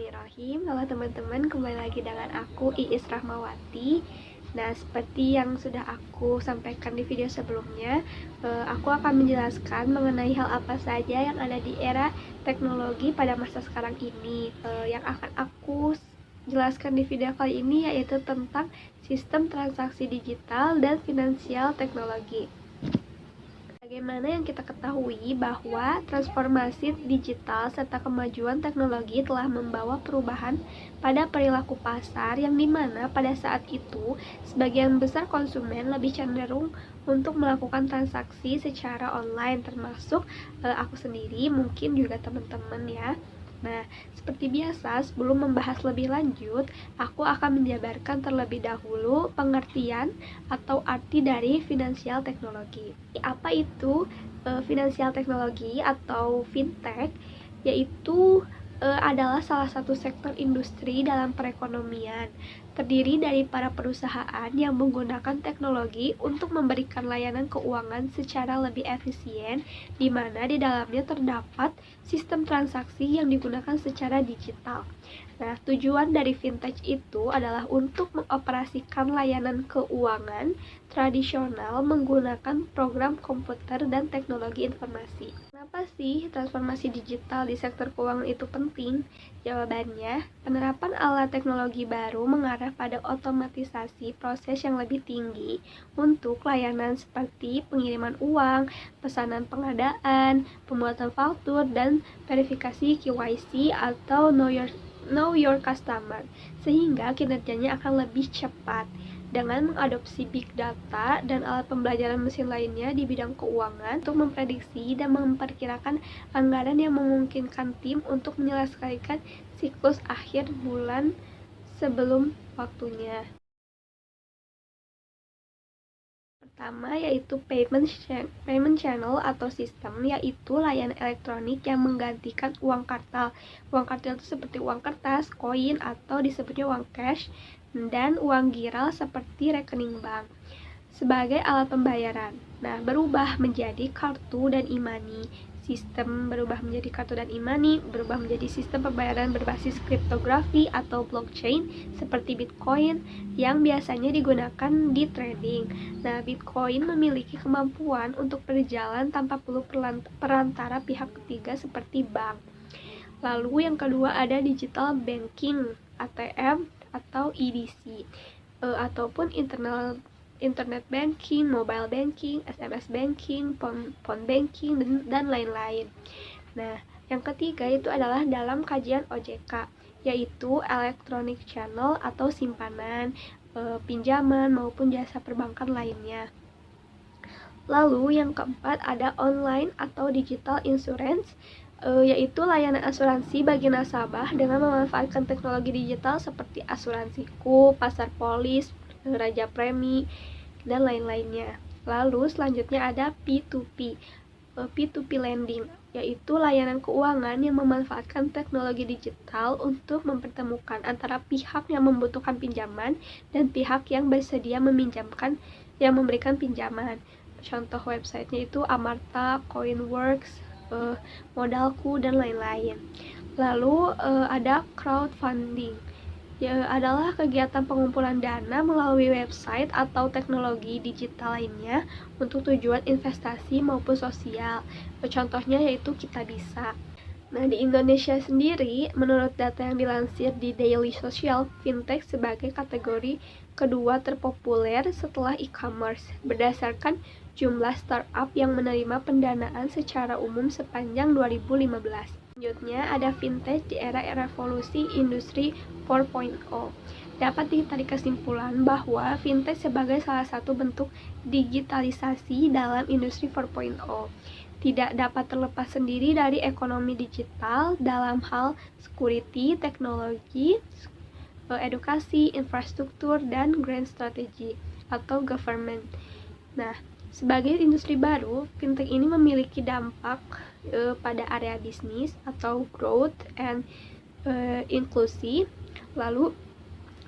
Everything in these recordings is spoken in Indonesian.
Bismillahirrahmanirrahim. Halo teman-teman, kembali lagi dengan aku Iis Rahmawati. Nah, seperti yang sudah aku sampaikan di video sebelumnya, aku akan menjelaskan mengenai hal apa saja yang ada di era teknologi pada masa sekarang ini. Yang akan aku jelaskan di video kali ini yaitu tentang sistem transaksi digital dan finansial teknologi. Bagaimana yang kita ketahui bahwa transformasi digital serta kemajuan teknologi telah membawa perubahan pada perilaku pasar yang dimana pada saat itu sebagian besar konsumen lebih cenderung untuk melakukan transaksi secara online, termasuk aku sendiri, mungkin juga teman-teman ya. Nah, seperti biasa, sebelum membahas lebih lanjut, aku akan menjabarkan terlebih dahulu pengertian atau arti dari finansial teknologi. Apa itu finansial teknologi atau fintech? Yaitu adalah salah satu sektor industri dalam perekonomian, terdiri dari para perusahaan yang menggunakan teknologi untuk memberikan layanan keuangan secara lebih efisien, di mana di dalamnya terdapat sistem transaksi yang digunakan secara digital. Nah, tujuan dari fintech itu adalah untuk mengoperasikan layanan keuangan tradisional menggunakan program komputer dan teknologi informasi. Kenapa sih transformasi digital di sektor keuangan itu penting? Jawabannya, penerapan alat teknologi baru mengarah pada otomatisasi proses yang lebih tinggi untuk layanan seperti pengiriman uang, pesanan pengadaan, pembuatan faktur, dan verifikasi KYC atau Know Your Customer, sehingga kinerjanya akan lebih cepat. Dengan mengadopsi big data dan alat pembelajaran mesin lainnya di bidang keuangan untuk memprediksi dan memperkirakan anggaran yang memungkinkan tim untuk menyelesaikan siklus akhir bulan sebelum waktunya. Pertama yaitu payment channel atau sistem, yaitu layanan elektronik yang menggantikan uang kartal. Uang kartal itu seperti uang kertas, koin, atau disebutnya uang cash, dan uang giral seperti rekening bank sebagai alat pembayaran. Nah, berubah menjadi kartu dan e-money. Sistem berubah menjadi kartu dan e-money, berubah menjadi sistem pembayaran berbasis kriptografi atau blockchain seperti Bitcoin yang biasanya digunakan di trading. Nah, Bitcoin memiliki kemampuan untuk berjalan tanpa perlu perantara pihak ketiga seperti bank. Lalu yang kedua ada digital banking, ATM atau EDC, ataupun internet banking, mobile banking, SMS banking, phone banking, dan lain-lain. Nah, yang ketiga itu adalah dalam kajian OJK, yaitu electronic channel atau simpanan, pinjaman maupun jasa perbankan lainnya. Lalu yang keempat ada online atau digital insurance, yaitu layanan asuransi bagi nasabah dengan memanfaatkan teknologi digital seperti asuransiku, pasar polis, raja premi, dan lain-lainnya. Lalu selanjutnya ada P2P, P2P lending, yaitu layanan keuangan yang memanfaatkan teknologi digital untuk mempertemukan antara pihak yang membutuhkan pinjaman dan pihak yang bersedia memberikan pinjaman. Contoh websitenya itu Amarta, Coinworks, Modalku, dan lain-lain. Lalu ada crowdfunding, adalah kegiatan pengumpulan dana melalui website atau teknologi digital lainnya untuk tujuan investasi maupun sosial. Contohnya yaitu Kitabisa. Nah, di Indonesia sendiri, menurut data yang dilansir di Daily Social, fintech sebagai kategori kedua terpopuler setelah e-commerce, berdasarkan jumlah startup yang menerima pendanaan secara umum sepanjang 2015. Selanjutnya ada fintech di era revolusi industri 4.0. Dapat ditarik kesimpulan bahwa fintech sebagai salah satu bentuk digitalisasi dalam industri 4.0 tidak dapat terlepas sendiri dari ekonomi digital dalam hal security, teknologi, edukasi, infrastruktur, dan grand strategy atau government. Nah, sebagai industri baru, fintech ini memiliki dampak pada area bisnis atau growth and inklusi, lalu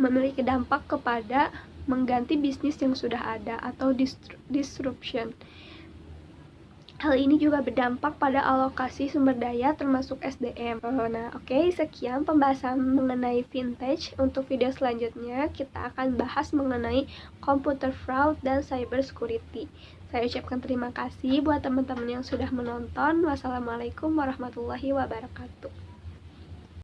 memiliki dampak kepada mengganti bisnis yang sudah ada atau disruption. Hal ini juga berdampak pada alokasi sumber daya termasuk SDM. Nah, oke, sekian pembahasan mengenai vintage. Untuk video selanjutnya, kita akan bahas mengenai computer fraud dan cyber security. Saya ucapkan terima kasih buat teman-teman yang sudah menonton. Wassalamualaikum warahmatullahi wabarakatuh.